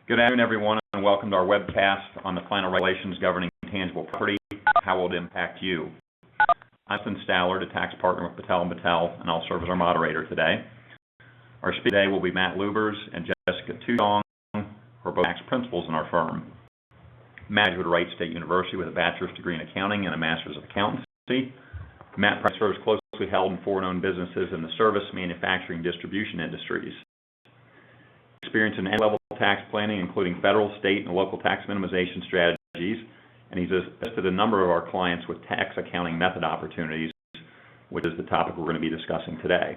Good afternoon, everyone, and welcome to our webcast on the final regulations governing tangible property. How will it impact you? I'm Ethan Staller, the tax partner with Battelle Battelle, and I'll serve as our moderator today. Our speaker today will be Matt Lubbers and Jessica Tudong, who are both tax principals in our firm. Matt graduated Wright State University with a bachelor's degree in accounting and a master's of accountancy. Matt serves closely held and foreign-owned businesses in the service, manufacturing, distribution industries. Experience in level tax planning, including federal, state, and local tax minimization strategies, and he's assisted a number of our clients with tax accounting method opportunities, which is the topic we're going to be discussing today.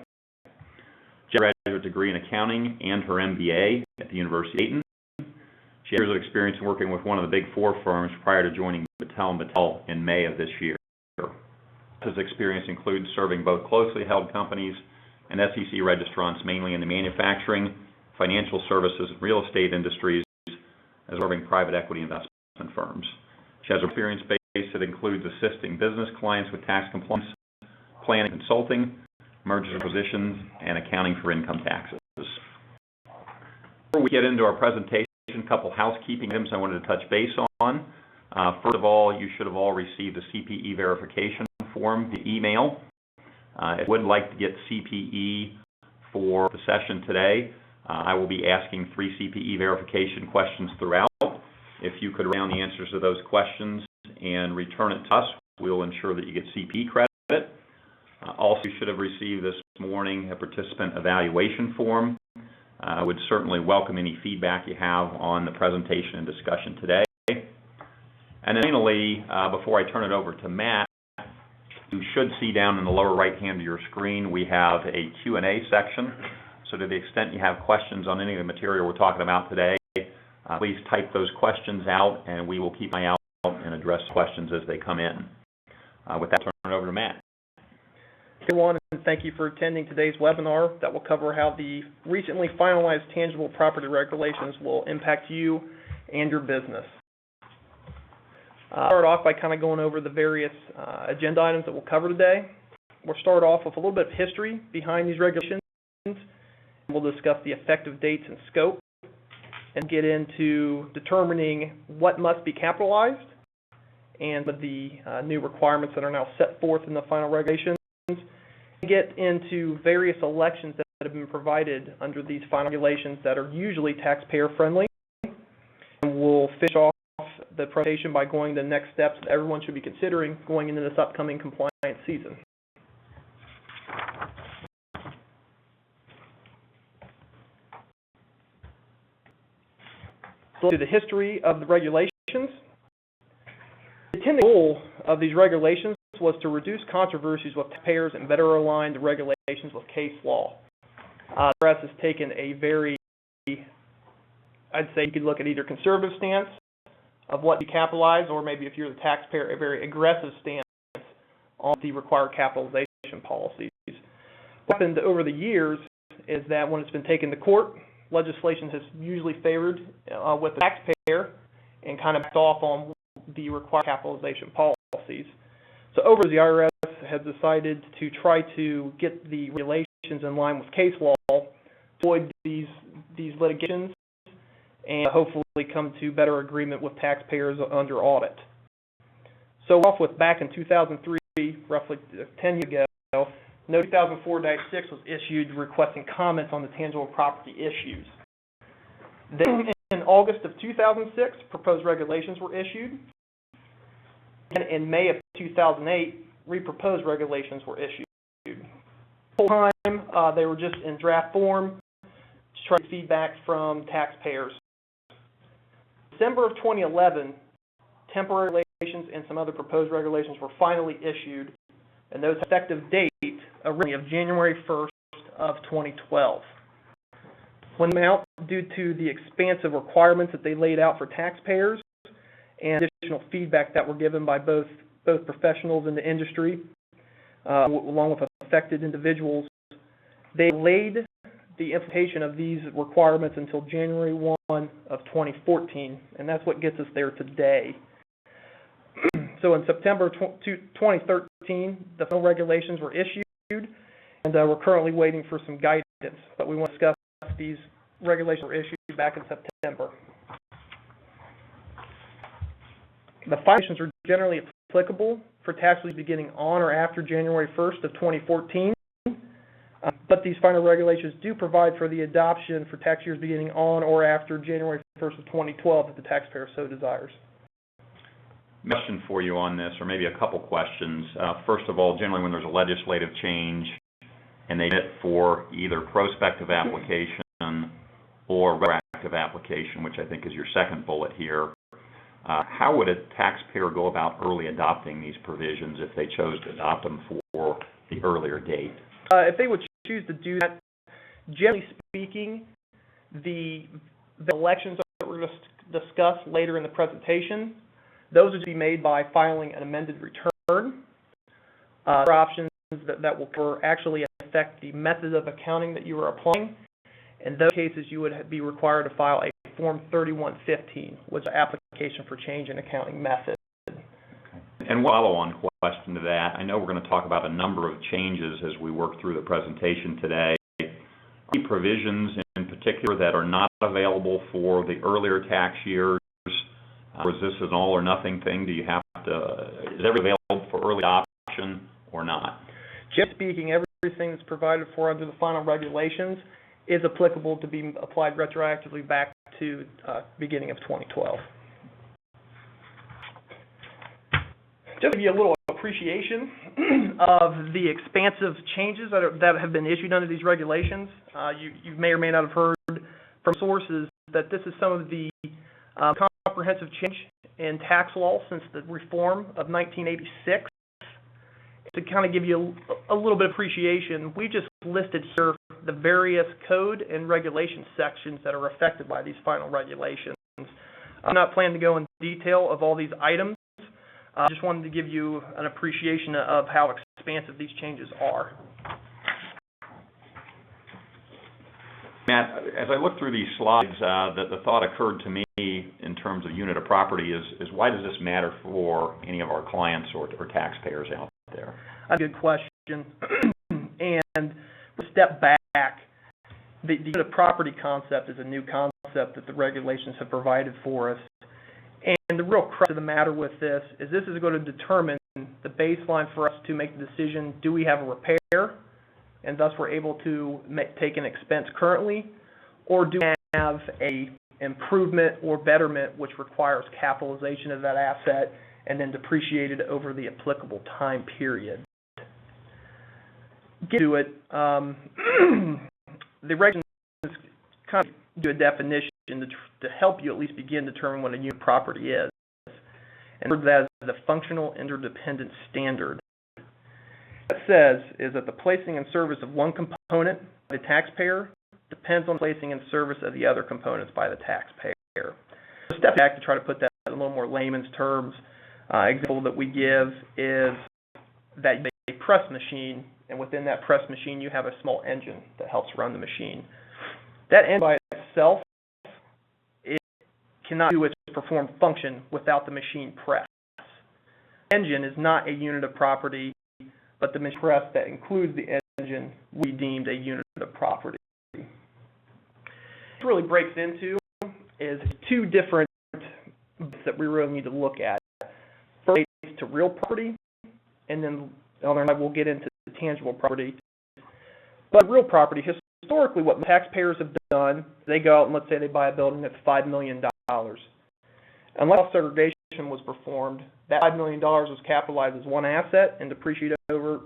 She has a graduate degree in accounting and her MBA at the University of Dayton. She has years of experience in working with one of the big four firms prior to joining Battelle Battelle in May of this year. His experience includes serving both closely held companies and SEC registrants, mainly in the manufacturing, financial services, and real estate industries, as well as serving private equity investment firms. She has an experience base that includes assisting business clients with tax compliance, planning, consulting, mergers and acquisitions, and accounting for income taxes. Before we get into our presentation, a couple housekeeping items I wanted to touch base on. First of all, you should have all received a CPE verification form via email. If you would like to get CPE for the session today, I will be asking 3 CPE verification questions throughout. If you could write down the answers to those questions and return it to us, we'll ensure that you get CPE credit. Also, you should have received this morning a participant evaluation form. I would certainly welcome any feedback you have on the presentation and discussion today. And then finally, before I turn it over to Matt, you should see down in the lower right hand of your screen, we have a Q&A section. So to the extent you have questions on any of the material we're talking about today, please type those questions out, and we will keep an eye out and address questions as they come in. With that, I'll turn it over to Matt. Everyone, and thank you for attending today's webinar that will cover how the recently finalized tangible property regulations will impact you and your business. I'll start off by kind of going over the various agenda items that we'll cover today. We'll start off with a little bit of history behind these regulations. We'll discuss the effective dates and scope, and get into determining what must be capitalized and the new requirements that are now set forth in the final regulations. Get into various elections that have been provided under these final regulations that are usually taxpayer friendly. And we'll finish off the presentation by going to the next steps that everyone should be considering going into this upcoming compliance season. So to the history of the regulations. The intended goal of these regulations was to reduce controversies with taxpayers and better align the regulations with case law. The IRS has taken a very, I'd say you could look at either conservative stance of what to capitalize, or maybe if you're the taxpayer, a very aggressive stance on the required capitalization policies. What happened over the years is that when it's been taken to court, legislation has usually favored with the taxpayer and kind of backed off on the required capitalization policies. So over the IRS has decided to try to get the regulations in line with case law, avoid these litigations, and hopefully come to better agreement with taxpayers under audit. So off with back in 2003, roughly 10 years ago, No. 2004-6 was issued requesting comments on the tangible property issues. Then in August of 2006, proposed regulations were issued. And in May of 2008, reproposed regulations were issued. The whole time, they were just in draft form to try to get feedback from taxpayers. December of 2011, temporary regulations and some other proposed regulations were finally issued, and those effective date originally of January 1st of 2012. When they out due to the expansive requirements that they laid out for taxpayers and additional feedback that were given by both professionals in the industry, along with affected individuals, they delayed the implementation of these requirements until January 1 of 2014, and that's what gets us there today. So in September 2013, the final regulations were issued, and we're currently waiting for some guidance, but we want to discuss these regulations were issued back in September. The violations are generally applicable for tax years beginning on or after January 1st of 2014, but these final regulations do provide for the adoption for tax years beginning on or after January 1st of 2012 if the taxpayer so desires. Question for you on this, or maybe a couple questions. First of all, generally when there's a legislative change and they fit for either prospective application or retroactive application, which I think is your second bullet here, how would a taxpayer go about early adopting these provisions if they chose to adopt them for the earlier date? If they would choose to do that, generally speaking, the elections that we're going to discuss later in the presentation, those would be made by filing an amended return. Other options that will actually affect the method of accounting that you are applying. In those cases, you would be required to file a Form 3115, which is an application for change in accounting method. Okay. And one follow-on question to that, I know we're going to talk about a number of changes as we work through the presentation today. Are there any provisions in particular that are not available for the earlier tax years? Or is this an all or nothing thing? Do you have to, is everything available for early adoption or not? Generally speaking, everything that's provided for under the final regulations is applicable to be applied retroactively back to beginning of 2012. Just to give you a little appreciation of the expansive changes that have been issued under these regulations, you may or may not have heard from sources that this is some of the comprehensive change in tax law since the reform of 1986. To kind of give you a little bit of appreciation, we just listed here the various code and regulation sections that are affected by these final regulations. I'm not planning to go in detail of all these items. I just wanted to give you an appreciation of how expansive these changes are. Matt, as I look through these slides, the thought occurred to me in terms of unit of property is why does this matter for any of our clients or taxpayers out there? A good question. And step back, the unit of property concept is a new concept that the regulations have provided for us. And the real crux of the matter with this is going to determine the baseline for us to make the decision, do we have a repair, and thus we're able to take an expense currently, or do we have a improvement or betterment which requires capitalization of that asset and then depreciated over the applicable time period. Get to it, the regulations kind of do a definition to help you at least begin to determine what a unit of property is. And that is the functional interdependent standard. What it says is that the placing in service of one component by the taxpayer depends on placing in service of the other components by the taxpayer. So step back to try to put that in a little more layman's terms. Example that we give is that you have a press machine, and within that press machine you have a small engine that helps run the machine. That engine by itself, it cannot do its performed function without the machine press. The engine is not a unit of property, but the machine press that includes the engine we deemed a unit of property. What it really breaks into is two different bits that we really need to look at. First, to real property, and then on our side we'll get into tangible property. But real property, historically what taxpayers have done, they go out and let's say they buy a building that's $5 million. Unless segregation was performed, that $5 million was capitalized as one asset and depreciated over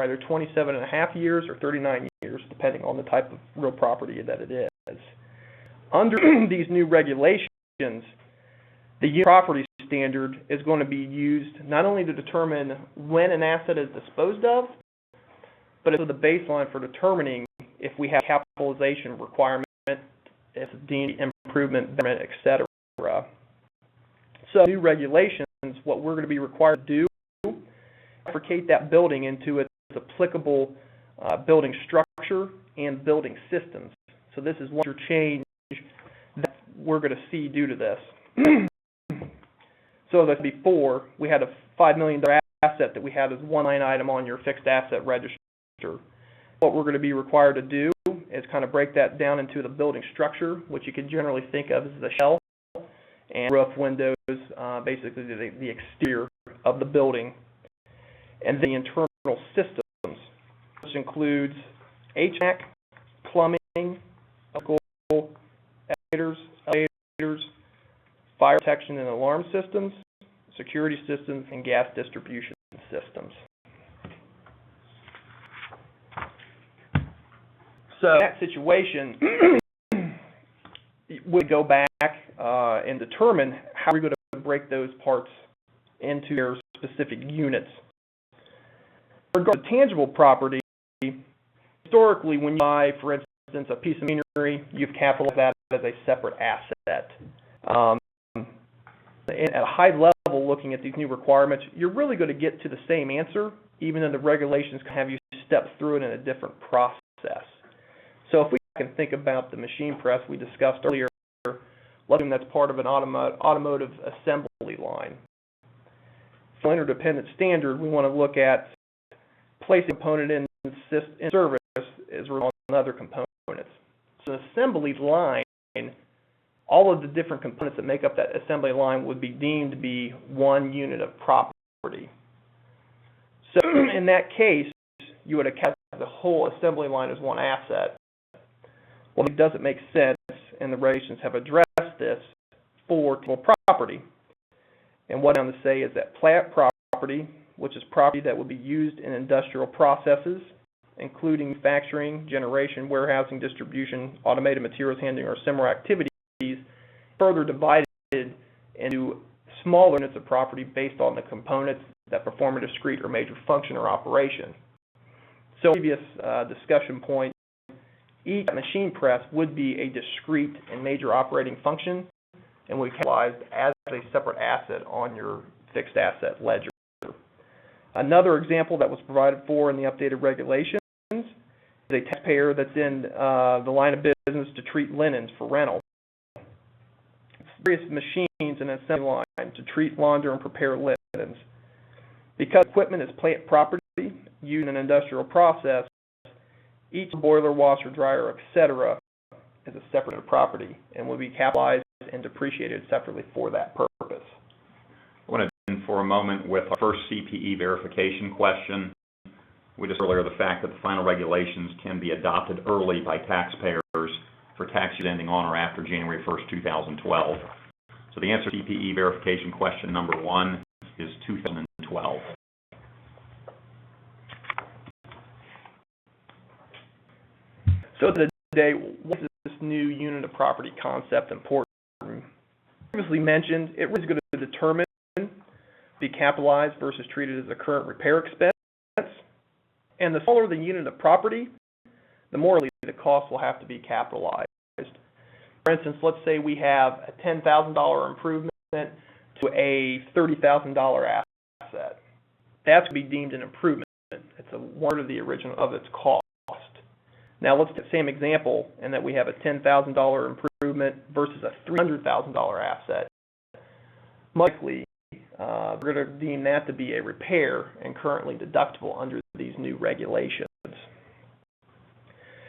either 27.5 years or 39 years, depending on the type of real property that it is. Under these new regulations, the unit property standard is going to be used not only to determine when an asset is disposed of, but it's the baseline for determining if we have capitalization requirement, if it's deemed improvement, etc. So new regulations, what we're going to be required to do, bifurcate that building into its applicable building structure and building systems. So this is one change that we're going to see due to this. So that before, we had a $5 million asset that we had as one line item on your fixed asset register. What we're going to be required to do is kind of break that down into the building structure, which you can generally think of as the shell, and roof, windows, basically the exterior of the building, and the internal systems, which includes HVAC, plumbing, electrical, elevators, fire protection and alarm systems, security systems, and gas distribution systems. So in that situation, we go back and determine how we're going to break those parts into their specific units. Regarding tangible property, historically, when you buy, for instance, a piece of machinery, you've capitalized that as a separate asset. At a high level, looking at these new requirements, you're really going to get to the same answer, even though the regulations can have you step through it in a different process. So if we can think about the machine press we discussed earlier, let's assume that's part of an automotive assembly line. For interdependent standard, we want to look at placing a component in service as well as other components. So an assembly line, all of the different components that make up that assembly line would be deemed to be one unit of property. So in that case, you would account the whole assembly line as one asset. Well, it doesn't make sense, and the regulations have addressed this for tangible property. And what I'm going to say is that plant property, which is property that would be used in industrial processes, including manufacturing, generation, warehousing, distribution, automated materials handling, or similar activities, further divided into smaller units of property based on the components that perform a discrete or major function or operation. So, previous discussion point, each machine press would be a discrete and major operating function, and would be capitalized as a separate asset on your fixed asset ledger. Another example that was provided for in the updated regulations is a taxpayer that's in the line of business to treat linens for rental. Various machines in an assembly line to treat, launder, and prepare linens. Because equipment is plant property used in an industrial process, each boiler, washer, dryer, etc. is a separate property and will be capitalized and depreciated separately for that purpose. I want to end for a moment with our first CPE verification question. We discussed earlier the fact that the final regulations can be adopted early by taxpayers for tax years ending on or after January 1st, 2012. So the answer to CPE verification question number 1 is 2012. So today, what is this new unit of property concept important? Previously mentioned, it was going to determine be capitalized versus treated as a current repair expense. And the smaller the unit of property, the more the cost will have to be capitalized. For instance, let's say we have a $10,000 improvement to a $30,000 asset. That's going to be deemed an improvement. It's a one of the original of its cost. Now let's take the same example, and that we have a $10,000 improvement versus a $300,000 asset. Most likely, we're going to deem that to be a repair and currently deductible under these new regulations. The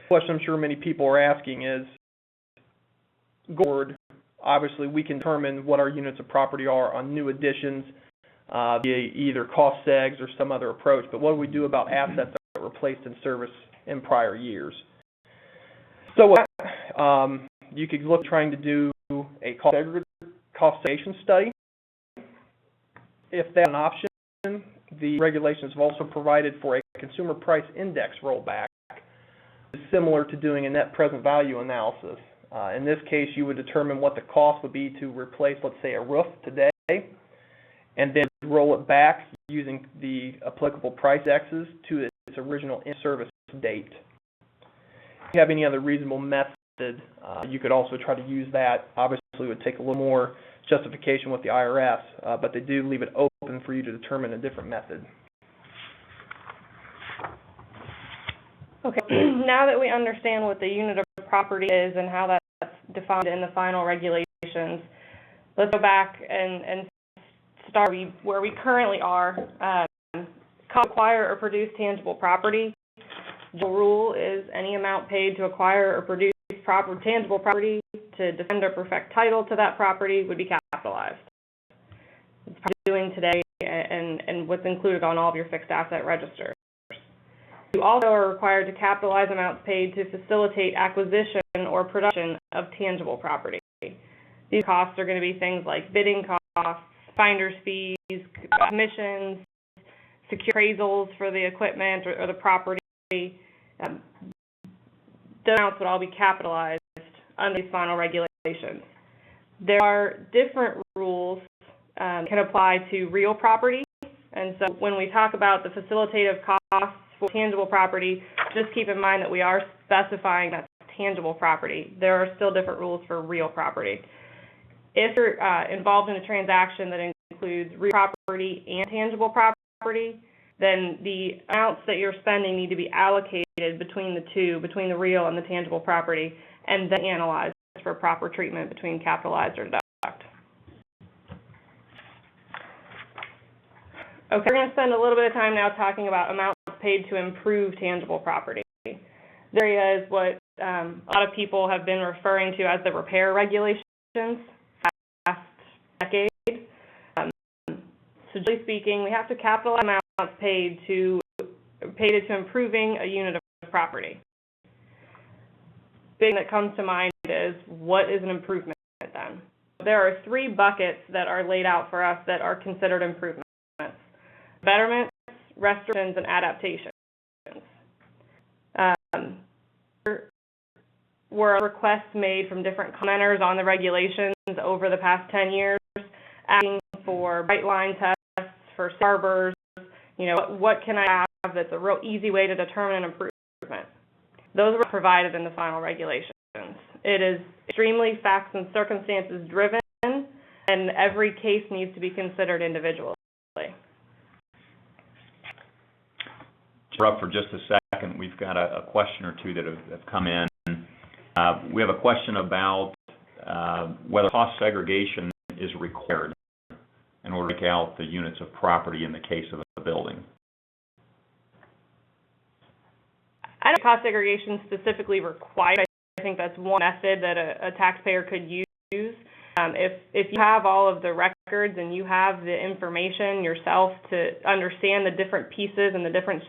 question I'm sure many people are asking is, going forward, obviously we can determine what our units of property are on new additions via either cost segs or some other approach, but what do we do about assets that were placed in service in prior years? So you could look at trying to do a cost segregation study. If that's an option, the regulations have also provided for a consumer price index rollback. It's similar to doing a net present value analysis. In this case, you would determine what the cost would be to replace, let's say, a roof today, and then roll it back using the applicable price indexes to its original in-service date. If you have any other reasonable method, you could also try to use that. Obviously, it would take a little more justification with the IRS, but they do leave it open for you to determine a different method. Okay, now that we understand what the unit of property is and how that's defined in the final regulations, let's go back and start where we currently are. Acquire or produce tangible property. The rule is any amount paid to acquire or produce tangible property to defend or perfect title to that property would be capitalized. it's doing today and what's included on all of your fixed asset registers. You also are required to capitalize amounts paid to facilitate acquisition or production of tangible property. These costs are going to be things like bidding costs, finder's fees, commissions, secure appraisals for the equipment or the property. The amounts would all be capitalized under these final regulations. There are different rules can apply to real property, and so when we talk about the facilitative costs for tangible property, just keep in mind that we are specifying that's tangible property. There are still different rules for real property. If you're involved in a transaction that includes real property and tangible property, then the amounts that you're spending need to be allocated between the two, between the real and the tangible property, and then analyzed for proper treatment between capitalized or deduct. Okay, we're going to spend a little bit of time now talking about amounts paid to improve tangible property. This area is what a lot of people have been referring to as the repair regulations last decade. So generally speaking, we have to capitalize amounts paid to improving a unit of property. Big thing that comes to mind is, what is an improvement then? There are three buckets that are laid out for us that are considered improvements: betterments, restorations, and adaptations. Were requests made from different commenters on the regulations over the past 10 years, asking for bright line tests, for harbors, what can I have that's a real easy way to determine an improvement. Those were provided in the final regulations. It is extremely facts and circumstances driven, and every case needs to be considered individually. Up for just a second, we've got a question or two that have come in. We have a question about whether cost segregation is required in order to take out the units of property in the case of a building. I don't think cost segregation specifically required. I think that's one method that a taxpayer could use. If you have all of the records and you have the information yourself to understand the different pieces and the different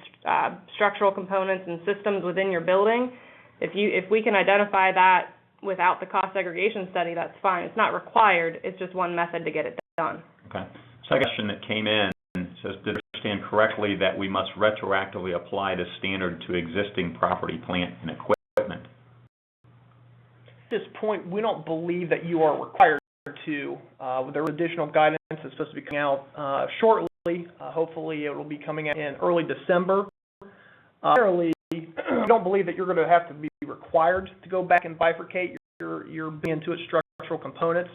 structural components and systems within your building, if we can identify that without the cost segregation study, that's fine. It's not required. It's just one method to get it done. Okay. Second question that came in says, did I understand correctly that we must retroactively apply the standard to existing property, plant, and equipment? At this point, we don't believe that you are required to. There was additional guidance that's supposed to be coming out shortly. Hopefully, it will be coming out in early December. Generally, we don't believe that you're going to have to be required to go back and bifurcate your into its structural components.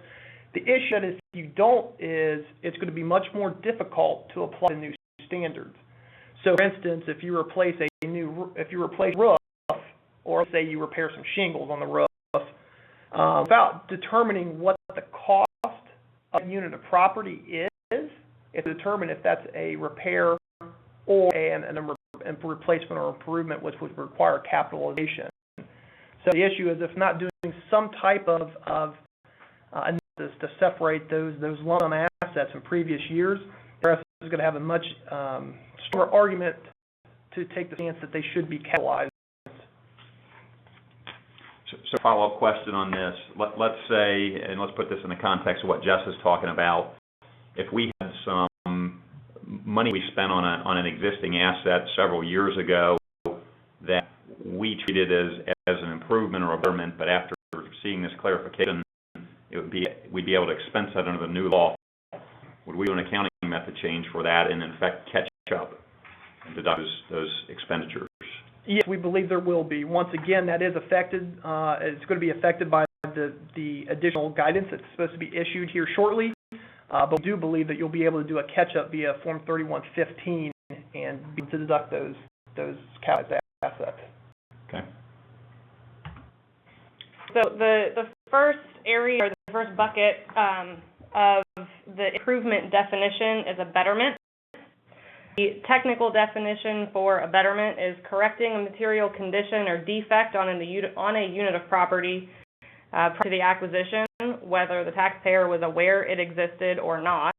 The issue is, if you don't, is it's going to be much more difficult to apply the new standards. So, for instance, if you replace roof, or say you repair some shingles on the roof, without determining what the cost of a unit of property is, it's to determine if that's a repair or a replacement or improvement, which would require capitalization. So the issue is, if not doing some type of analysis to separate those lump sum assets in previous years, the IRS is going to have a much stronger argument to take the stance that they should be capitalized. So follow-up question on this. Let's say, and let's put this in the context of what Jess is talking about, if we had some money we spent on an existing asset several years ago that we treated as an improvement or a betterment, but after seeing this clarification, we'd be able to expense that under the new law. Would we do an accounting method change for that and in effect catch up and deduct those expenditures? Yes, we believe there will be. Once again, that is affected. It's going to be affected by the additional guidance that's supposed to be issued here shortly. But we do believe that you'll be able to do a catch-up via Form 3115 and be able to deduct those capitalized assets. Okay. So the first area, or the first bucket of the improvement definition is a betterment. The technical definition for a betterment is correcting a material condition or defect on a unit of property prior to the acquisition, whether the taxpayer was aware it existed or not.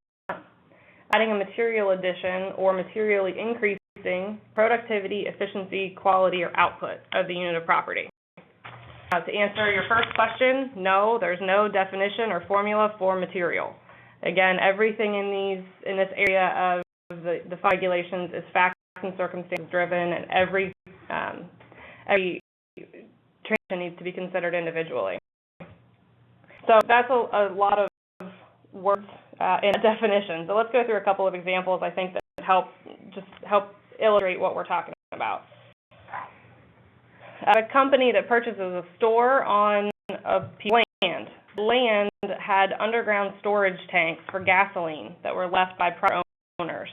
adding a material addition or materially increasing productivity, efficiency, quality, or output of the unit of property. To answer your first question, no, there's no definition or formula for material. Again, everything in this area of the regulations is fact and circumstance driven, and every transaction needs to be considered individually. So that's a lot of words in a definition. So let's go through a couple of examples I think that help illustrate what we're talking about. A company that purchases a store on a piece of land. Land had underground storage tanks for gasoline that were left by prior owners.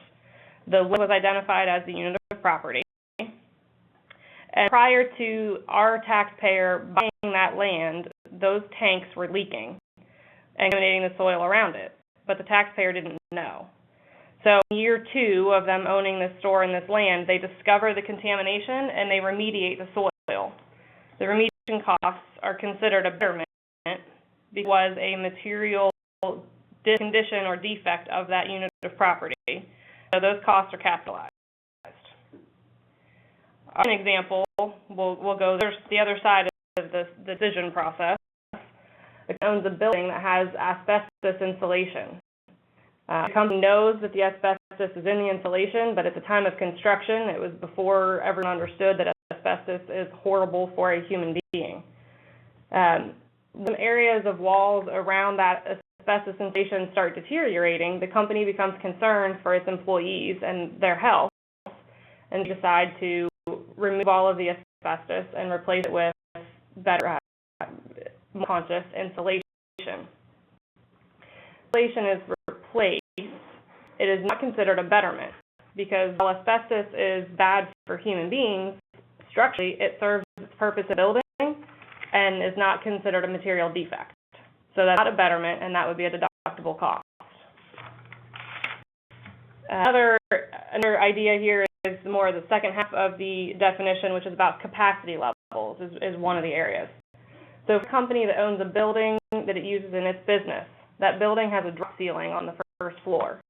The land was identified as the unit of property. And prior to our taxpayer buying that land, those tanks were leaking and contaminating the soil around it, but the taxpayer didn't know. So in year 2 of them owning this store and this land, they discover the contamination and they remediate the soil. The remediation costs are considered a betterment because it was a material condition or defect of that unit of property. So those costs are capitalized. An example, we'll go there's the other side of the decision process. It owns a building that has asbestos insulation. The company knows that the asbestos is in the insulation, but at the time of construction, it was before everyone understood that asbestos is horrible for a human being. When areas of walls around that asbestos insulation start deteriorating, the company becomes concerned for its employees and their health, and decide to remove all of the asbestos and replace it with better, more conscious insulation. Insulation is replaced. It is not considered a betterment because while asbestos is bad for human beings, structurally it serves its purpose in building and is not considered a material defect. So that's not a betterment, and that would be a deductible cost. Another idea here is more of the second half of the definition, which is about capacity levels, is one of the areas. So if a company that owns a building that it uses in its business, that building has a drop ceiling on the first floor.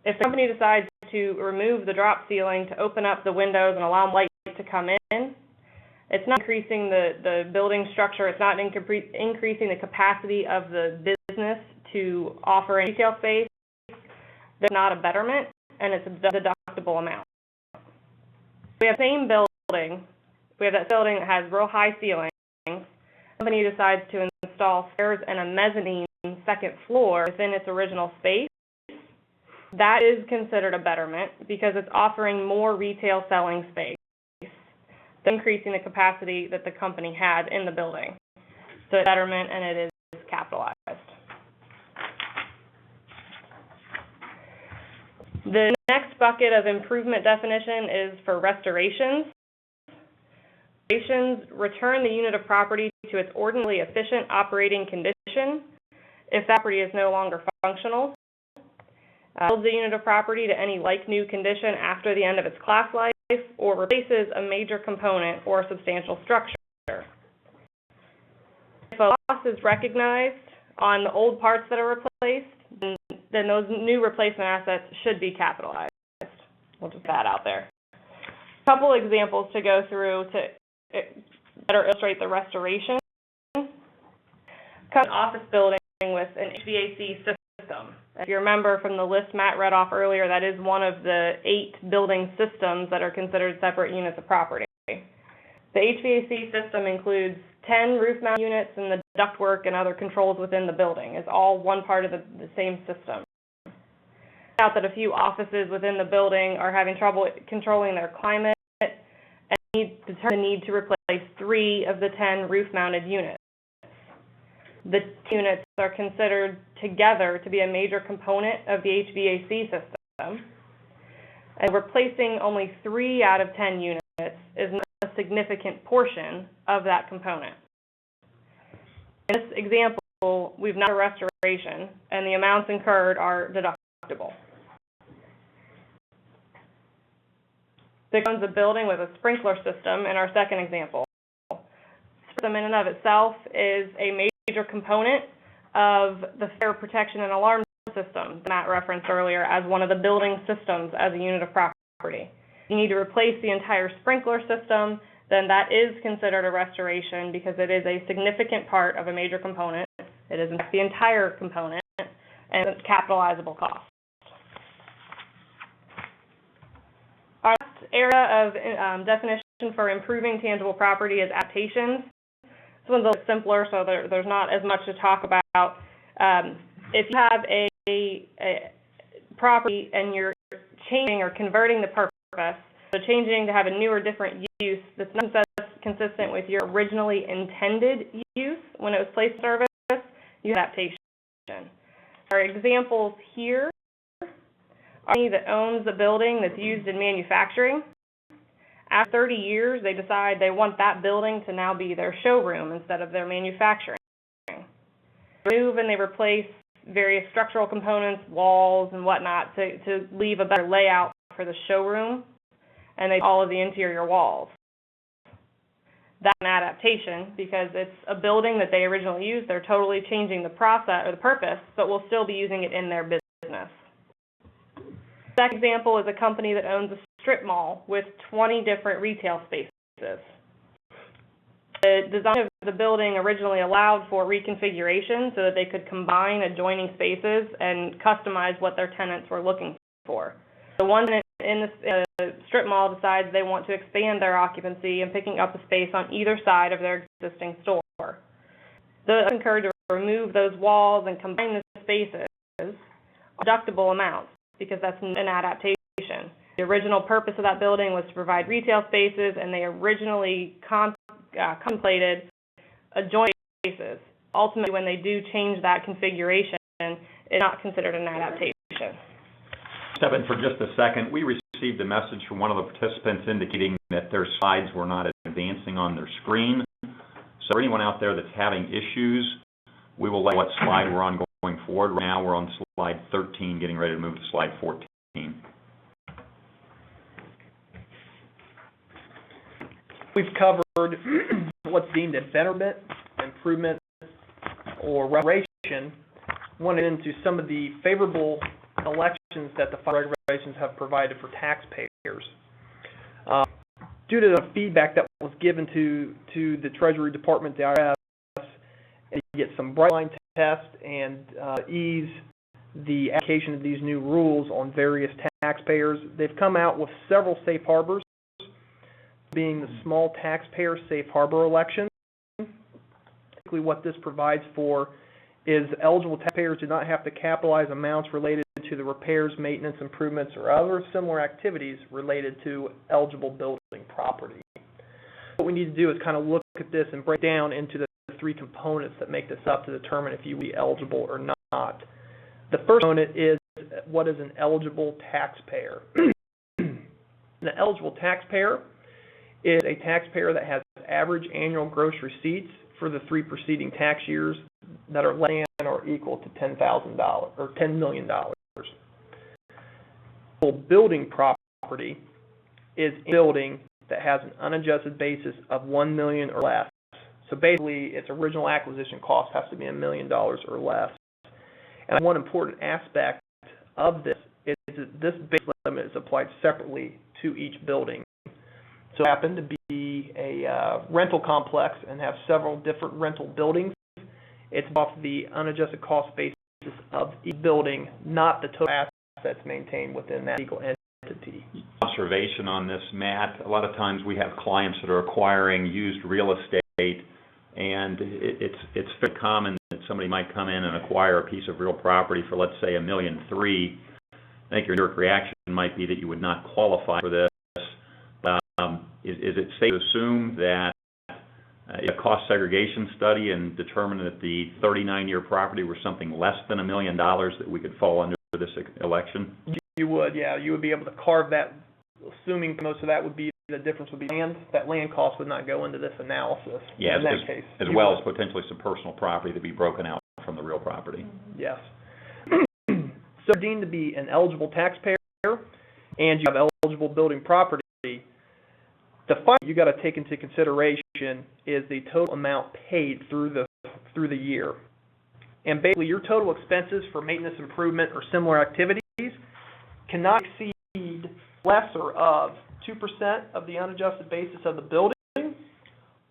If the company decides to remove the drop ceiling to open up the windows and allow light to come in, it's not increasing the building structure, it's not increasing the capacity of the business to offer in retail space. That's not a betterment, and it's a deductible amount. We have the same building. We have that building that has real high ceilings. The company decides to install stairs and a mezzanine second floor within its original space. That is considered a betterment because it's offering more retail selling space, increasing the capacity that the company had in the building. So it's a betterment, and it is capitalized. The next bucket of improvement definition is for restorations. Restorations return the unit of property to its ordinarily efficient operating condition if that property is no longer functional. Builds the unit of property to any like-new condition after the end of its class life, or replaces a major component or substantial structure. If a loss is recognized on the old parts that are replaced, then those new replacement assets should be capitalized. We'll just put that out there. A couple examples to go through to better illustrate the restoration. An office building with an HVAC system. If you remember from the list Matt read off earlier, that is one of the 8 building systems that are considered separate units of property. The HVAC system includes 10 roof-mounted units, and the ductwork and other controls within the building is all one part of the same system. Out that a few offices within the building are having trouble controlling their climate and the need to replace 3 of the 10 roof-mounted units. The units are considered together to be a major component of the HVAC system, and replacing only 3 out of 10 units is not a significant portion of that component. In this example, we've not a restoration, and the amounts incurred are deductible. There comes a building with a sprinkler system in our second example. The system in and of itself is a major component of the fire protection and alarm system that Matt referenced earlier as one of the building systems as a unit of property. If you need to replace the entire sprinkler system, then that is considered a restoration because it is a significant part of a major component. It is in fact the entire component and it's capitalizable cost. Our last area of definition for improving tangible property is adaptations. This one's a little simpler, so there's not as much to talk about. If you have a property and you're changing or converting the purpose, so changing to have a new or different use that's not consistent with your originally intended use when it was placed in service, you have adaptation. Our examples here are somebody that owns a building that's used in manufacturing. After 30 years, they decide they want that building to now be their showroom instead of their manufacturing. They remove and they replace various structural components, walls and whatnot to leave a better layout for the showroom, and they all of the interior walls. That's an adaptation because it's a building that they originally used. They're totally changing the process or the purpose, but will still be using it in their business. The second example is a company that owns a strip mall with 20 different retail spaces. The design of the building originally allowed for reconfiguration so that they could combine adjoining spaces and customize what their tenants were looking for. So one tenant in the strip mall decides they want to expand their occupancy and picking up a space on either side of their existing store. They're encouraged to remove those walls and combine the spaces in deductible amounts because that's an adaptation. The original purpose of that building was to provide retail spaces, and they originally contemplated adjoining spaces. Ultimately, when they do change that configuration, it's not considered an adaptation. Step in for just a second. We received a message from one of the participants indicating that their slides were not advancing on their screen. So for anyone out there that's having issues, we will let what slide we're on going forward. Right now we're on slide 13, getting ready to move to slide 14. We've covered what's deemed a betterment, improvement, or restoration. Went into some of the favorable elections that the final regulations have provided for taxpayers. Due to the feedback that was given to the Treasury Department, the IRS, to get some bright line tests and ease the application of these new rules on various taxpayers, they've come out with several safe harbors, being the small taxpayer safe harbor election. Basically what this provides for is eligible taxpayers do not have to capitalize amounts related to the repairs, maintenance, improvements, or other similar activities related to eligible building property. What we need to do is kind of look at this and break down into the three components that make this up to determine if you will be eligible or not. The first component is what is an eligible taxpayer. An eligible taxpayer is a taxpayer that has average annual gross receipts for the 3 preceding tax years that are less than or equal to $10,000 or $10 million. Building property is a building that has an unadjusted basis of $1 million or less. So basically, its original acquisition cost has to be $1 million or less. And one important aspect of this is that this base limit is applied separately to each building. So it happened to be a rental complex and have several different rental buildings. It's off the unadjusted cost basis of each building, not the total assets maintained within that legal entity. Observation on this, Matt. A lot of times we have clients that are acquiring used real estate, and it's very common that somebody might come in and acquire a piece of real property for, let's say, $1.3 million. I think your knee-jerk reaction might be that you would not qualify for this. Is it safe to assume that a cost segregation study and determine that the 39-year property was something less than $1 million that we could fall under this election? You would, yeah. You would be able to carve that, assuming most of that would be, the difference would be land. That land cost would not go into this analysis in that case. As well as potentially some personal property to be broken out from the real property. Yes. So deemed to be an eligible taxpayer and you have eligible building property, the final you got to take into consideration is the total amount paid through the year. And basically, your total expenses for maintenance, improvement, or similar activities cannot exceed lesser of 2% of the unadjusted basis of the building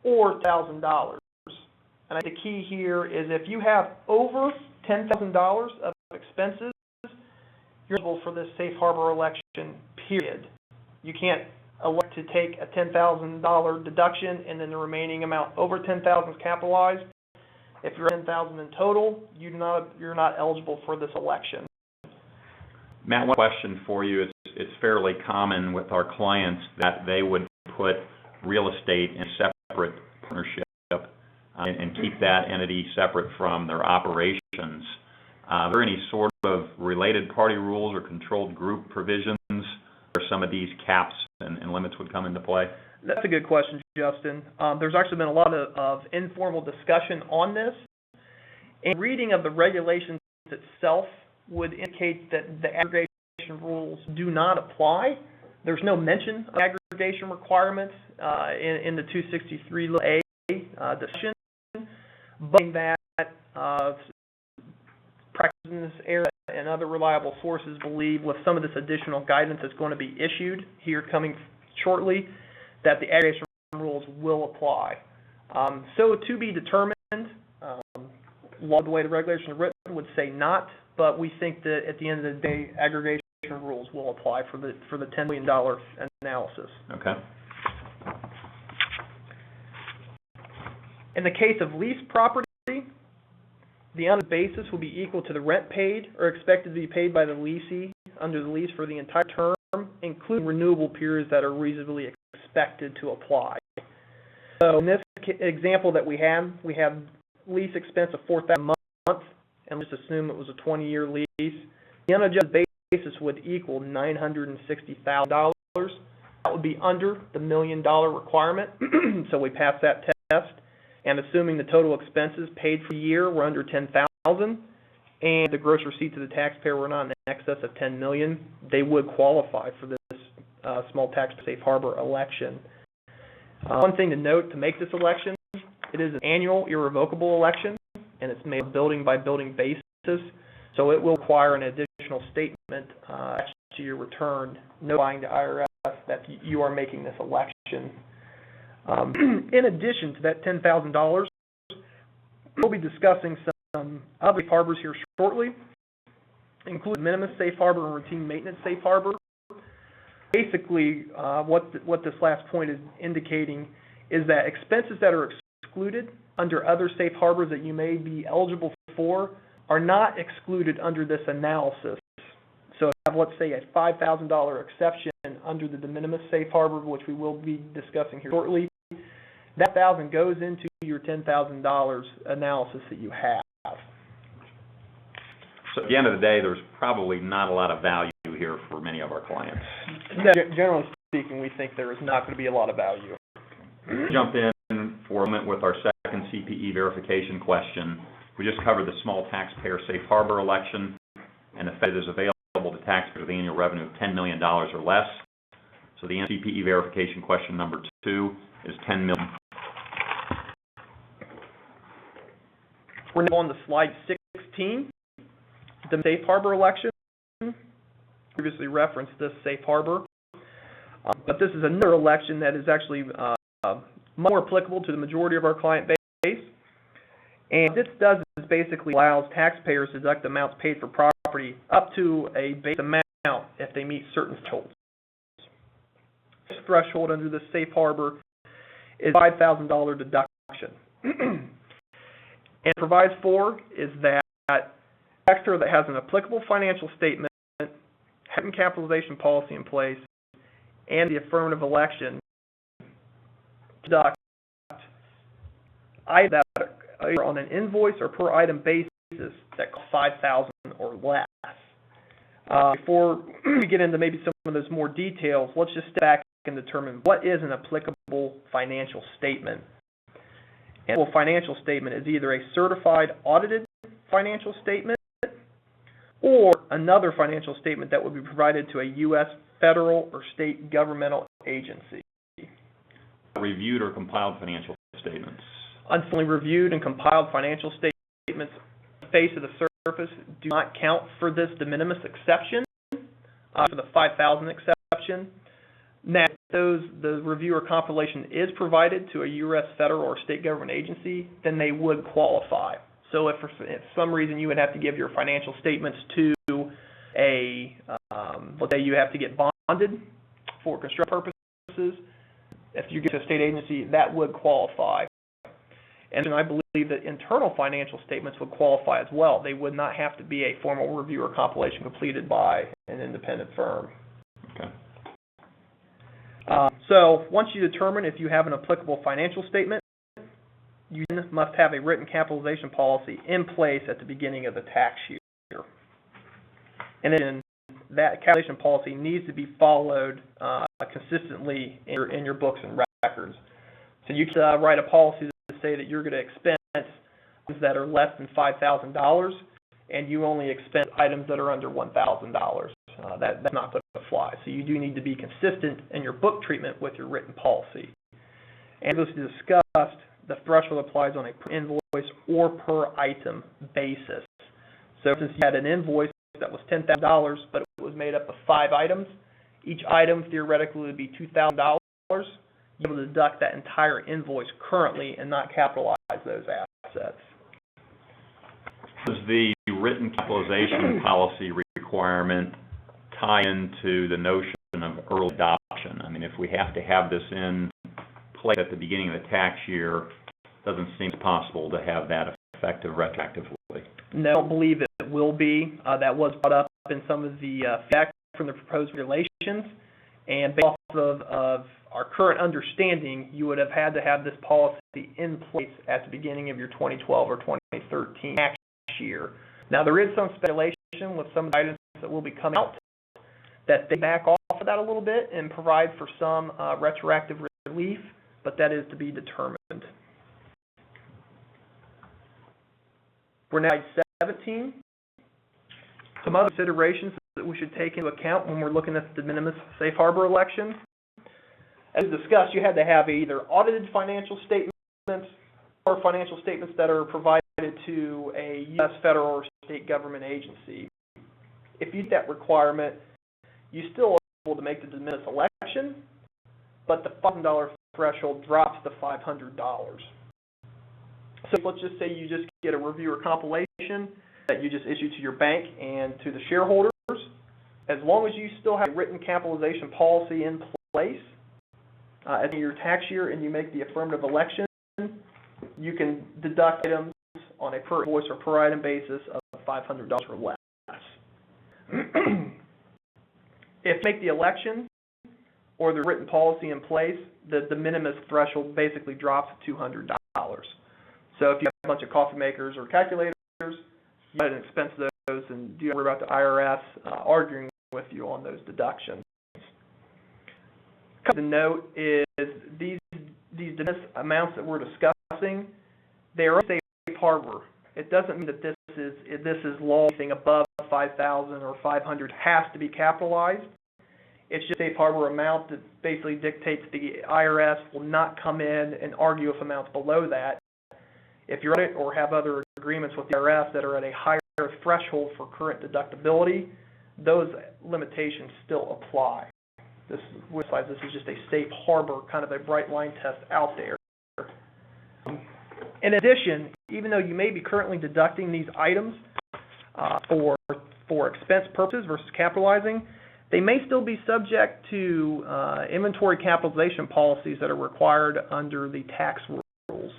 or $1,000. And I think the key here is if you have over $10,000 of expenses, you're eligible for this safe harbor election, period. You can't elect to take a $10,000 deduction and then the remaining amount over $10,000 is capitalized. If you're $10,000 in total, you're not eligible for this election. Matt, one question for you is it's fairly common with our clients that they would put real estate in a separate partnership and keep that entity separate from their operations. Are there any sort of related party rules or controlled group provisions where some of these caps and limits would come into play? That's a good question, Justin. There's actually been a lot of informal discussion on this. And reading of the regulations itself would indicate that the aggregation rules do not apply. There's no mention of aggregation requirements in the 263A discussion, but that practices in this area and other reliable sources believe with some of this additional guidance that's going to be issued here coming shortly, that the aggregation rules will apply. So to be determined, the way the regulation is written would say not, but we think that at the end of the day, aggregation rules will apply for the $10 million analysis. Okay. In the case of leased property, the unadjusted basis will be equal to the rent paid or expected to be paid by the leasee under the lease for the entire term, including renewable periods that are reasonably expected to apply. So in this example that we have lease expense of $4,000 a month, and let's assume it was a 20-year lease. The unadjusted basis would equal $960,000. That would be under the $1 million requirement, so we passed that test. And assuming the total expenses paid for the year were under $10,000, and the gross receipts to the taxpayer were not in excess of $10 million, they would qualify for this small tax safe harbor election. One thing to note to make this election, it is an annual irrevocable election, and it's made building by building basis, so it will require an additional statement to your return notifying the IRS that you are making this election. In addition to that $10,000, we'll be discussing some other safe harbors here shortly, including Minimis safe harbor and routine maintenance safe harbor. Basically, what this last point is indicating is that expenses that are excluded under other safe harbors that you may be eligible for are not excluded under this analysis. So have, let's say, a $5,000 exception under the de minimis safe harbor, which we will be discussing here shortly. That $1,000 goes into your $10,000 analysis that you have. So at the end of the day, there's probably not a lot of value here for many of our clients. Generally speaking, we think there is not going to be a lot of value. Jump in for a moment with our second CPE verification question. We just covered the small taxpayer safe harbor election, and the Fed is available to taxpayers with annual revenue of $10 million or less. So the CPE verification question number 2 is $10 million. We're now on to slide 16, the safe harbor election. Previously referenced this safe harbor, but this is another election that is actually more applicable to the majority of our client base. And what this does is basically allows taxpayers to deduct amounts paid for property up to a base amount if they meet certain thresholds. This threshold under the safe harbor is $5,000 deduction. And it provides for is that a taxpayer that has an applicable financial statement, having capitalization policy in place, and the affirmative election deduct items that are either on an invoice or per item basis that cost $5,000 or less. Before we get into maybe some of those more details, let's just step back and determine what is an applicable financial statement. An applicable financial statement is either a certified audited financial statement or another financial statement that would be provided to a U.S. federal or state governmental agency. Reviewed or compiled financial statements. Unfully reviewed and compiled financial statements face of the surface do not count for this de minimis exception, for the 5,000 exception. Now, if the review or compilation is provided to a U.S. federal or state government agency, then they would qualify. So if for some reason you would have to give your financial statements to let's say you have to get bonded for construction purposes, if you get to a state agency, that would qualify. And I believe that internal financial statements would qualify as well. They would not have to be a formal review or compilation completed by an independent firm. Okay. So once you determine if you have an applicable financial statement, you must have a written capitalization policy in place at the beginning of the tax year. And then that capitalization policy needs to be followed consistently in your books and records. So you can write a policy to say that you're going to expense items that are less than $5,000, and you only expense items that are under $1,000. That's not going to fly. So you do need to be consistent in your book treatment with your written policy. And as discussed, the threshold applies on a per invoice or per item basis. So since you had an invoice that was $10,000, but it was made up of 5 items, each item theoretically would be $2,000. You're able to deduct that entire invoice currently and not capitalize those assets. Does the written capitalization policy requirement tie into the notion of early adoption? I mean, if we have to have this in place at the beginning of the tax year, it doesn't seem possible to have that effective retroactively. No, I don't believe it will be. That was brought up in some of the feedback from the proposed regulations, and based off of our current understanding, you would have had to have this policy in place at the beginning of your 2012 or 2013 tax year. Now, there is some speculation with some of the items that will be coming out that they back off of that a little bit and provide for some retroactive relief, but that is to be determined. We're now at 17. Some other considerations that we should take into account when we're looking at the de minimis safe harbor election. As discussed, you had to have either audited financial statements or financial statements that are provided to a U.S. federal or state government agency. If you meet that requirement, you still are able to make the de minimis election, but the $1,000 threshold drops to $500. So let's just say you just get a review or compilation that you just issue to your bank and to the shareholders. As long as you still have a written capitalization policy in place at your tax year and you make the affirmative election, you can deduct items on a per invoice or per item basis of $500 or less. If you make the election or the written policy in place, the de minimis threshold basically drops to $200. So if you have a bunch of coffee makers or calculators, you can expense those and you don't worry about the IRS arguing with you on those deductions. The note is these de minimis amounts that we're discussing, they are safe harbor. It doesn't mean that this is law. Anything above 5,000 or 500 has to be capitalized. It's just a safe harbor amount that basically dictates the IRS will not come in and argue if amounts below that. If you're at it or have other agreements with the IRS that are at a higher threshold for current deductibility, those limitations still apply. This is just a safe harbor, kind of a bright line test out there. In addition, even though you may be currently deducting these items for expense purposes versus capitalizing, they may still be subject to inventory capitalization policies that are required under the tax rules,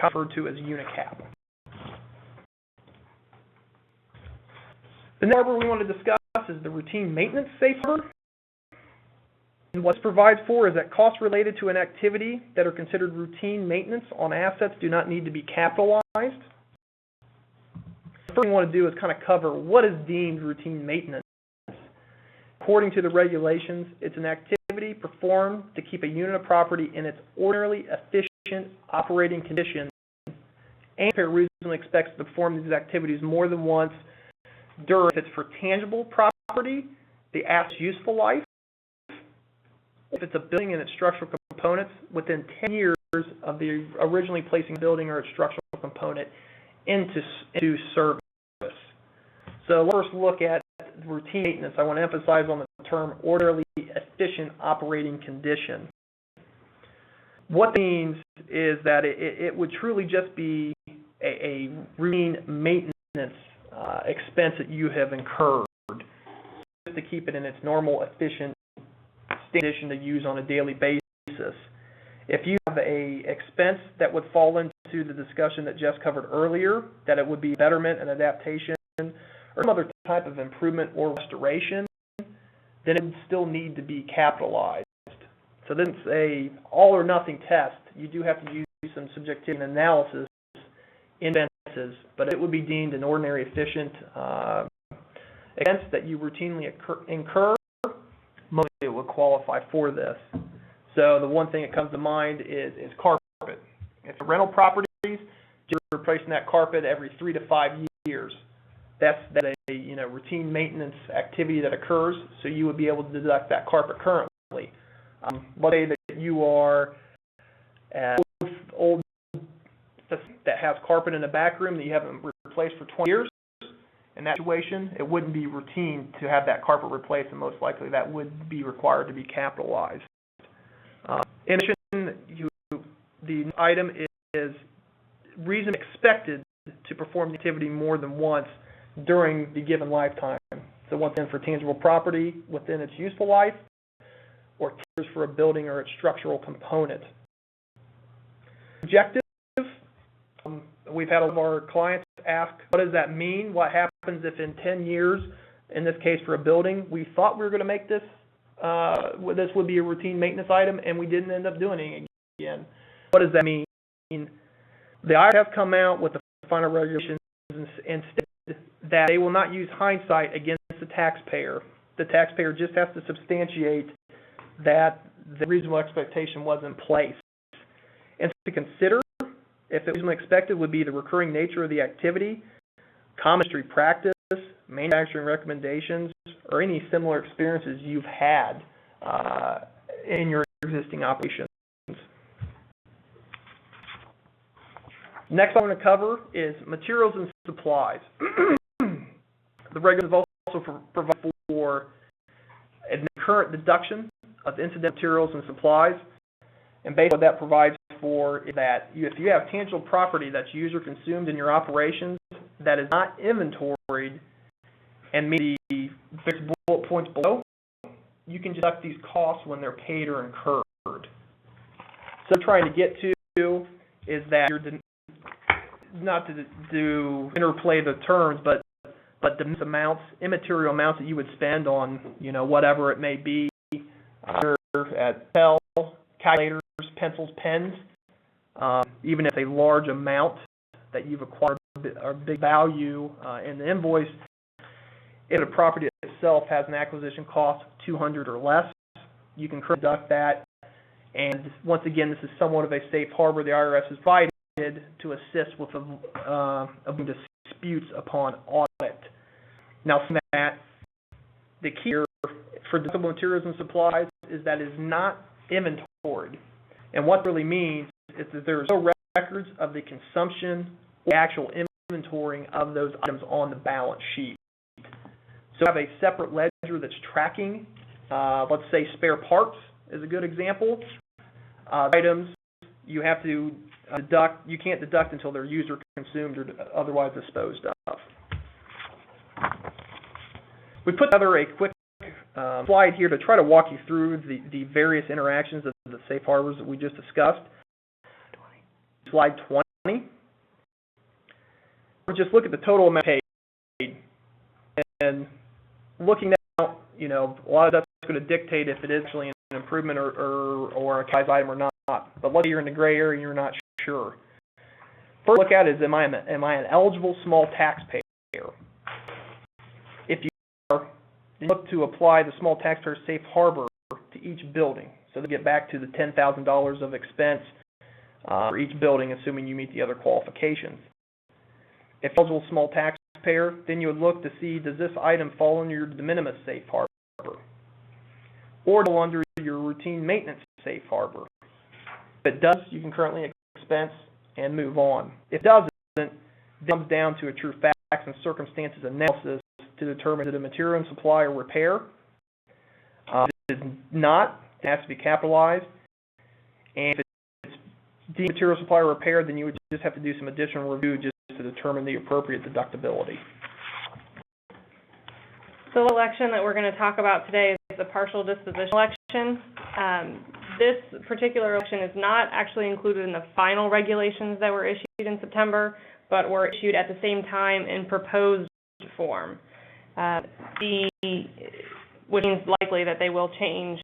referred to as UNICAP. The next harbor we want to discuss is the routine maintenance safe harbor. And what it provides for is that costs related to an activity that are considered routine maintenance on assets do not need to be capitalized. The first thing we want to do is kind of cover what is deemed routine maintenance. According to the regulations, it's an activity performed to keep a unit of property in its ordinarily efficient operating condition, and the taxpayer reasonably expects to perform these activities more than once during, if it's for tangible property, the asset's useful life, if it's a building and its structural components, within 10 years of the originally placing building or its structural component into service. So let's first look at routine maintenance. I want to emphasize on the term orderly, efficient operating condition. What that means is that it would truly just be a routine maintenance expense that you have incurred just to keep it in its normal, efficient condition to use on a daily basis. If you have a expense that would fall into the discussion that Jess covered earlier, that it would be betterment and adaptation or some other type of improvement or restoration, then it would still need to be capitalized. So this is a all or nothing test. You do have to use some subjectivity and analysis in expenses, but it would be deemed an ordinary efficient expense that you routinely incur. Most of it would qualify for this. So the one thing that comes to mind is carpet. If a rental properties, you're replacing that carpet every 3 to 5 years. That's a routine maintenance activity that occurs, so you would be able to deduct that carpet currently. Let's say that you are at old that has carpet in the back room that you haven't replaced for 20 years. In that situation, it wouldn't be routine to have that carpet replaced, and most likely that would be required to be capitalized. In addition, the item is reason expected to perform the activity more than once during the given lifetime. So once again, for tangible property within its useful life, or for a building or its structural component. Objective, we've had all of our clients ask, what does that mean? What happens if in 10 years, in this case for a building, we thought we were going to make this would be a routine maintenance item, and we didn't end up doing it again? What does that mean? The IRS have come out with the final regulations and stated that they will not use hindsight against the taxpayer. The taxpayer just has to substantiate that the reasonable expectation was in place. And to consider if the reasonable expected would be the recurring nature of the activity, common industry practice, manufacturing recommendations, or any similar experiences you've had in your existing operations. Next I want to cover is materials and supplies. The regulations also provide for a current deduction of incidental materials and supplies, and basically what that provides for is that if you have tangible property that's used or consumed in your operations that is not inventoried and meet the various bullet points below, you can deduct these costs when they're paid or incurred. So what I'm trying to get to is that you're not to interplay the terms, but the amounts, immaterial amounts that you would spend on, whatever it may be, at Battelle, calculators, pencils, pens, even if it's a large amount that you've acquired a big value in the invoice, if the property itself has an acquisition cost of $200 or less, you can deduct that. And once again, this is somewhat of a safe harbor the IRS has provided to assist with disputes upon audit. Now, from that, the key here for deductible materials and supplies is that it is not inventoried. And what it really means is that there is no records of the consumption or the actual inventorying of those items on the balance sheet. So have a separate ledger that's tracking, let's say spare parts is a good example. Items you have to deduct, you can't deduct until they're used or consumed or otherwise disposed of. We put together a quick slide here to try to walk you through the various interactions of the safe harbors that we just discussed. Slide 20. We'll just look at the total amount paid. And looking at, a lot of that's going to dictate if it is actually an improvement or a CAIS item or not. But let's say you're in the gray area and you're not sure. First look at is, am I an eligible small taxpayer? If you are, then look to apply the small taxpayer safe harbor to each building. So to get back to the $10,000 of expense for each building, assuming you meet the other qualifications. If you're eligible small taxpayer, then you would look to see, does this item fall under your de minimis safe harbor? Or fall under your routine maintenance safe harbor? If it does, you can currently expense and move on. If it doesn't, then comes down to a true facts and circumstances analysis to determine that a material and supply or repair. If it is not, it has to be capitalized. And if it's deemed material supply or repair, then you would just have to do some additional review just to determine the appropriate deductibility. So the election that we're going to talk about today is the partial disposition election. This particular election is not actually included in the final regulations that were issued in September, but were issued at the same time in proposed form, which means likely that they will change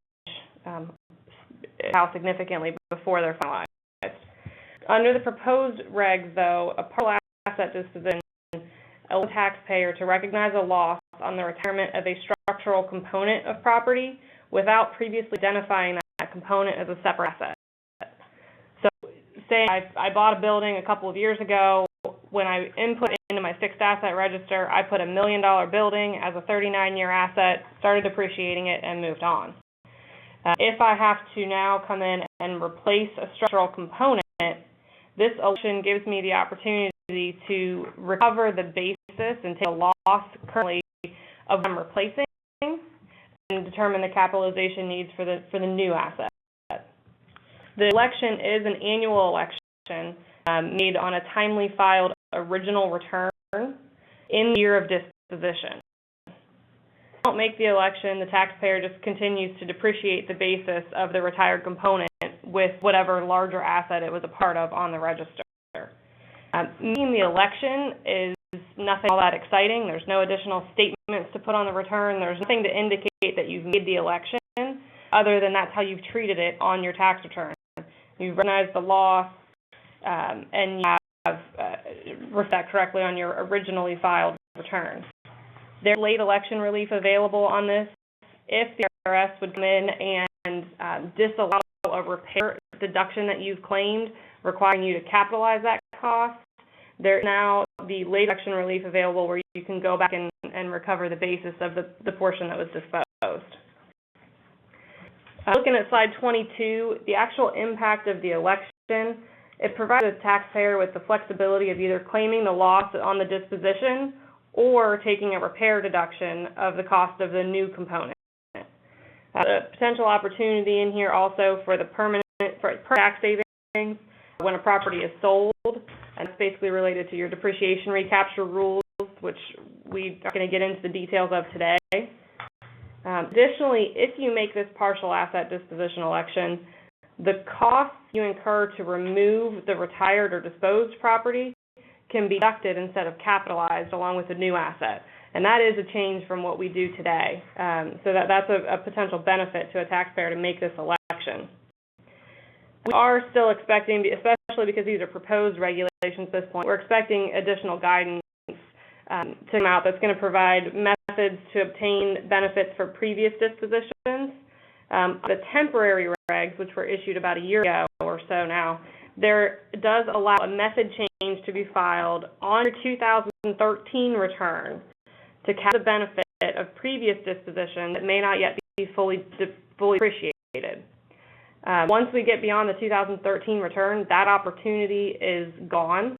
how significantly before they're finalized. Under the proposed regs, though, a partial asset disposition allows the taxpayer to recognize a loss on the retirement of a structural component of property without previously identifying that component as a separate asset. So, say I bought a building a couple of years ago. When I input into my fixed asset register, I put a $1 million building as a 39-year asset, started depreciating it, and moved on. If I have to now come in and replace a structural component, this election gives me the opportunity to recover the basis and take a loss currently of what I'm replacing and determine the capitalization needs for the new asset. The election is an annual election made on a timely filed original return in the year of disposition. If you don't make the election, the taxpayer just continues to depreciate the basis of the retired component with whatever larger asset it was a part of on the register. Making the election is nothing all that exciting. There's no additional statements to put on the return. There's nothing to indicate that you've made the election other than that's how you've treated it on your tax return. You've recognized the loss and you have reflect correctly on your originally filed return. There's late election relief available on this. If the TPRS would come in and disallow a repair deduction that you've claimed, requiring you to capitalize that cost, there's now the late election relief available where you can go back and recover the basis of the portion that was disposed. Looking at slide 22, the actual impact of the election, it provides the taxpayer with the flexibility of either claiming the loss on the disposition or taking a repair deduction of the cost of the new component. A potential opportunity in here also for the permanent tax savings when a property is sold, and it's basically related to your depreciation recapture rules, which we are going to get into the details of today. Additionally, if you make this partial asset disposition election, the costs you incur to remove the retired or disposed property can be deducted instead of capitalized along with the new asset. And that is a change from what we do today. So that's a potential benefit to a taxpayer to make this election. We are still expecting, especially because these are proposed regulations at this point, we're expecting additional guidance to come out that's going to provide methods to obtain benefits for previous dispositions. The temporary regs, which were issued about a year ago or so now, there does allow a method change to be filed on your 2013 return to capture the benefit of previous disposition that may not yet be fully depreciated. Once we get beyond the 2013 return, that opportunity is gone.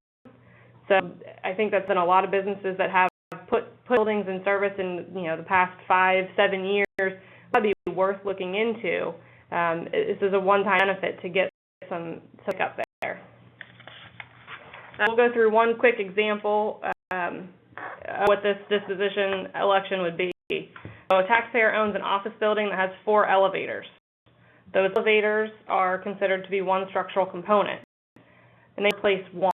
So I think that's been a lot of businesses that have put buildings in service in the past 5-7 years. Might be worth looking into. This is a one-time benefit to get some up there. We'll go through one quick example of what this disposition election would be. So a taxpayer owns an office building that has 4 elevators. Those elevators are considered to be one structural component, and they replace one.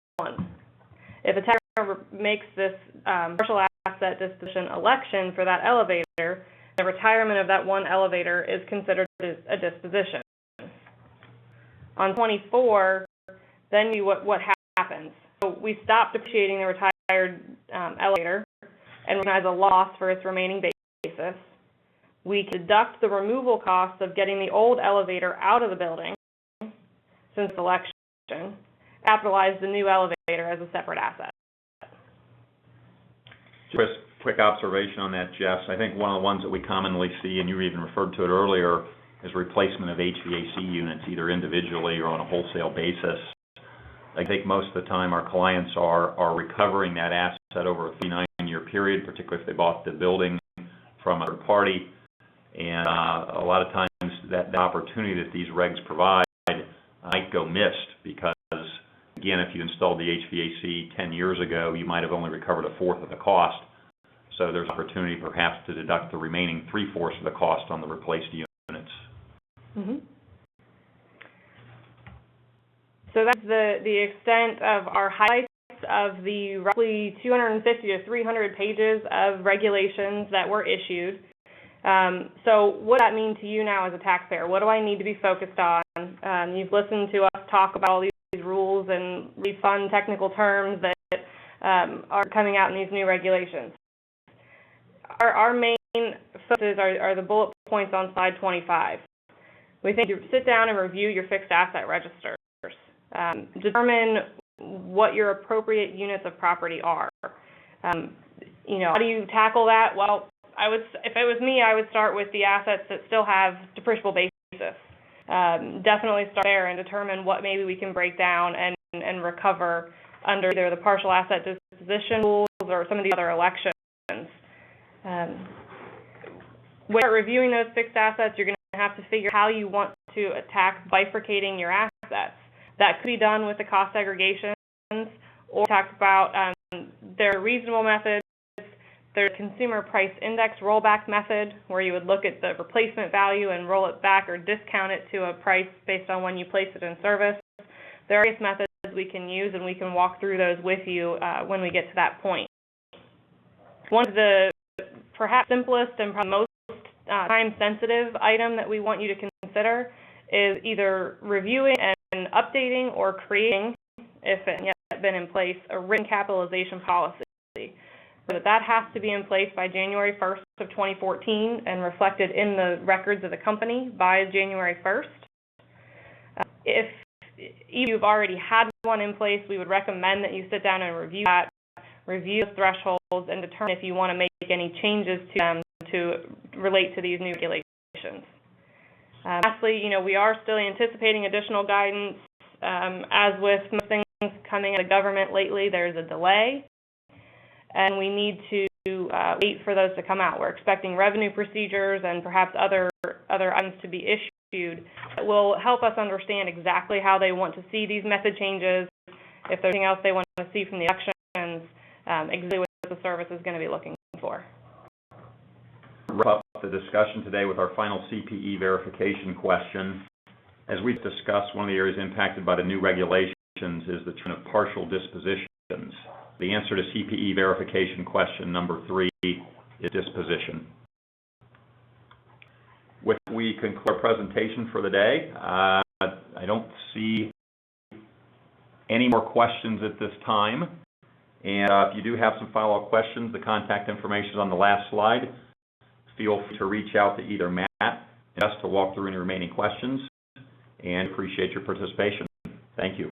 If a taxpayer makes this partial asset disposition election for that elevator, the retirement of that one elevator is considered a disposition. On 24, then what happens? So we stop depreciating the retired elevator and recognize a loss for its remaining basis. We deduct the removal costs of getting the old elevator out of the building since election, capitalize the new elevator as a separate asset. Chris, quick observation on that, Jess. I think one of the ones that we commonly see, and you even referred to it earlier, is replacement of HVAC units, either individually or on a wholesale basis. I think most of the time our clients are recovering that asset over a 3-9-year period, particularly if they bought the building from a third party. And a lot of times that the opportunity that these regs provide might go missed because, again, if you installed the HVAC 10 years ago, you might have only recovered a fourth of the cost. So there's opportunity perhaps to deduct the remaining 3/4 of the cost on the replaced units. Mm-hmm. So that's the extent of our highlights of the roughly 250 to 300 pages of regulations that were issued. So what does that mean to you now as a taxpayer? What do I need to be focused on? You've listened to us talk about all these rules and these fun technical terms that are coming out in these new regulations. Our main focuses are the bullet points on slide 25. We think you sit down and review your fixed asset registers. Determine what your appropriate units of property are. How do you tackle that? Well, if it was me, I would start with the assets that still have depreciable basis. Definitely start there and determine what maybe we can break down and recover under either the partial asset disposition rules or some of the other elections. When you're reviewing those fixed assets, you're going to have to figure how you want to attack bifurcating your assets. That could be done with the cost segregations, or talked about there are reasonable methods. There's a consumer price index rollback method where you would look at the replacement value and roll it back or discount it to a price based on when you place it in service. There are various methods we can use, and we can walk through those with you when we get to that point. One of the perhaps simplest and probably most time-sensitive item that we want you to consider is either reviewing and updating or creating, if it hasn't yet been in place, a written capitalization policy. That has to be in place by January 1st of 2014 and reflected in the records of the company by January 1st. If you've already had one in place, we would recommend that you sit down and review that, review the thresholds, and determine if you want to make any changes to them to relate to these new regulations. Lastly, we are still anticipating additional guidance. As with most things coming out of government lately, there's a delay, and we need to wait for those to come out. We're expecting revenue procedures and perhaps other items to be issued that will help us understand exactly how they want to see these method changes, if there's anything else they want to see from the elections, exactly what the service is going to be looking for. Wrap up the discussion today with our final CPE verification question. As we've discussed, one of the areas impacted by the new regulations is the trend of partial dispositions. The answer to CPE verification question number 3 is disposition. With that, we conclude our presentation for the day. I don't see any more questions at this time. And if you do have some follow-up questions, the contact information is on the last slide. Feel free to reach out to either Matt and us to walk through any remaining questions, and appreciate your participation. Thank you.